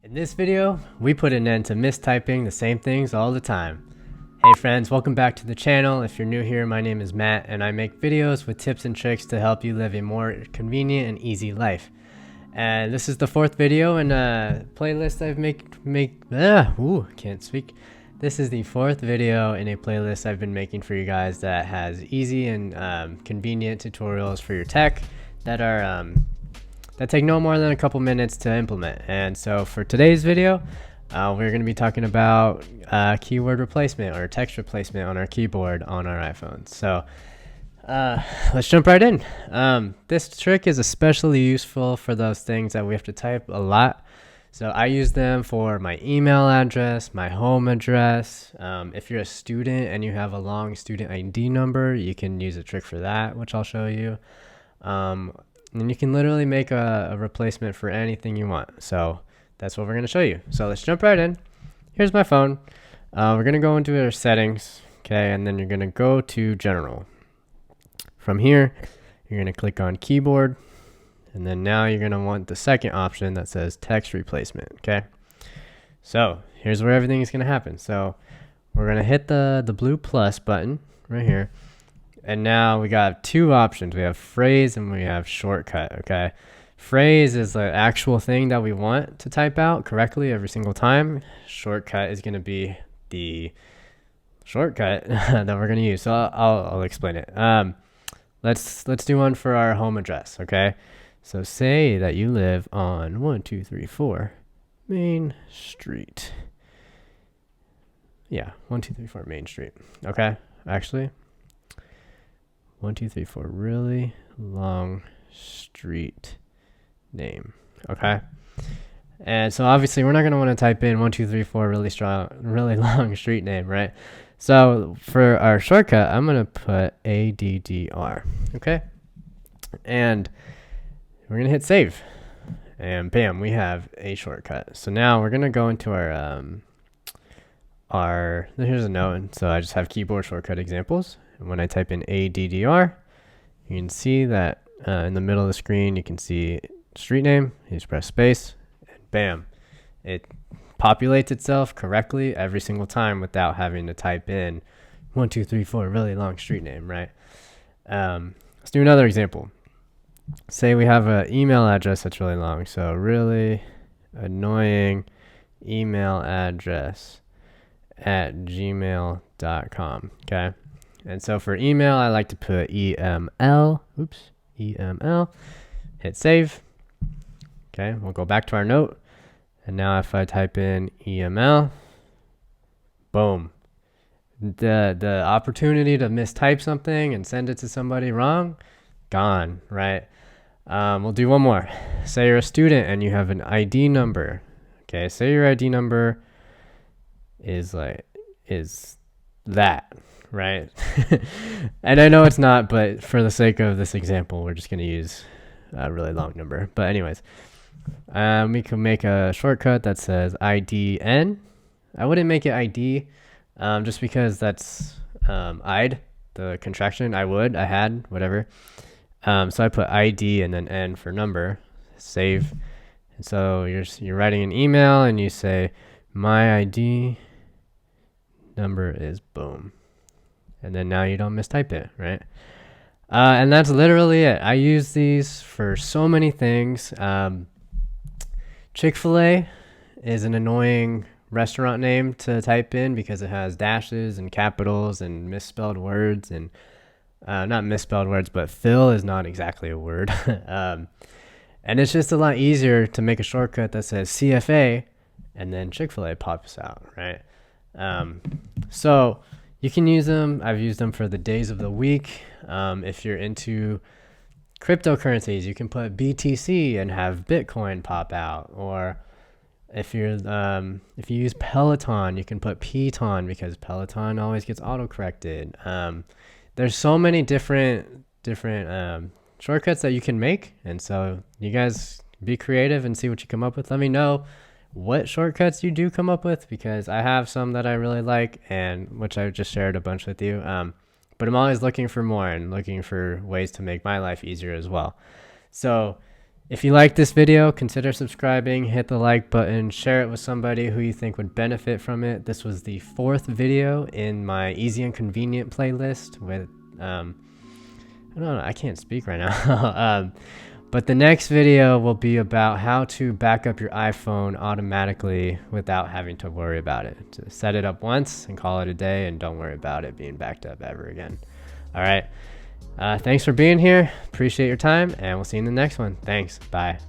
In this video, we put an end to mistyping the same things all the time. Hey friends, welcome back to the channel. If you're new here, my name is Matt and I make videos with tips and tricks to help you live a more convenient and easy life. And this is the fourth video in a playlist I've can't speak. This is the fourth video in a playlist I've been making for you guys that has easy and convenient tutorials for your tech that are that take no more than a couple minutes to implement. And so for today's video, we're going to be talking about keyword replacement or text replacement on our keyboard on our iPhones. So let's jump right in. This trick is especially useful for those things that we have to type a lot. So I use them for my email address, my home address. If you're a student and you have a long student ID number, you can use a trick for that, which I'll show you. And you can literally make a replacement for anything you want. So that's what we're going to show you. So let's jump right in. Here's my phone. We're going to go into our settings. Okay. And then you're going to go to general. From here, you're going to click on keyboard. And then now you're going to want the second option that says text replacement. Okay. So here's where everything is going to happen. So we're going to hit the blue plus button right here. And now we got two options. We have phrase and we have shortcut. Okay. Phrase is the actual thing that we want to type out correctly every single time. Shortcut is going to be the shortcut that we're going to use. So I'll explain it. Let's do one for our home address. Okay. So say that you live on 1234 Main Street. Yeah. 1234 Main Street. Okay. Actually, 1234, really long street name. Okay. And so obviously we're not going to want to type in 1234 really long street name, right? So for our shortcut, I'm going to put ADDR. Okay. And we're going to hit save. And bam, we have a shortcut. So now we're going to go into here's a note. So I just have keyboard shortcut examples. And when I type in ADDR, you can see that in the middle of the screen, you can see street name. You just press space, and bam, it populates itself correctly every single time without having to type in 1234 really long street name, right? Let's do another example. Say we have an email address that's really long. So really annoying email address at gmail.com. Okay. And so for email, I like to put EML, hit save. Okay, we'll go back to our note. And now if I type in EML, boom. The opportunity to mistype something and send it to somebody wrong, gone, right? We'll do one more. Say you're a student and you have an ID number. Okay, say your ID number is that. Right. And I know it's not, but for the sake of this example, we're just going to use a really long number. But anyways, we can make a shortcut that says IDN. I wouldn't make it ID just because that's I'd, the contraction. I had, whatever. So I put ID and then N for number, save. And so you're writing an email and you say, my ID number is boom. And then now you don't mistype it, right? And that's literally it. I use these for so many things. Chick-fil-A is an annoying restaurant name to type in because it has dashes and capitals and misspelled words. And not misspelled words, but fill is not exactly a word. And it's just a lot easier to make a shortcut that says CFA and then Chick-fil-A pops out, right? So you can use them. I've used them for the days of the week. If you're into cryptocurrencies, you can put BTC and have Bitcoin pop out. Or if you use Peloton, you can put Peloton because Peloton always gets autocorrected. There's so many different shortcuts that you can make, and so you guys be creative and see what you come up with. Let me know what shortcuts you do come up with, because I have some that I really like and which I just shared a bunch with you. But I'm always looking for more and looking for ways to make my life easier as well. So If you like this video, consider subscribing, hit the like button, share it with somebody who you think would benefit from it. This was the 4th video in my easy and convenient playlist with, I don't know, I can't speak right now. But the next video will be about how to back up your iPhone automatically without having to worry about it. Just set it up once and call it a day, and don't worry about it being backed up ever again. All right. Thanks for being here. Appreciate your time, and we'll see you in the next one. Thanks. Bye.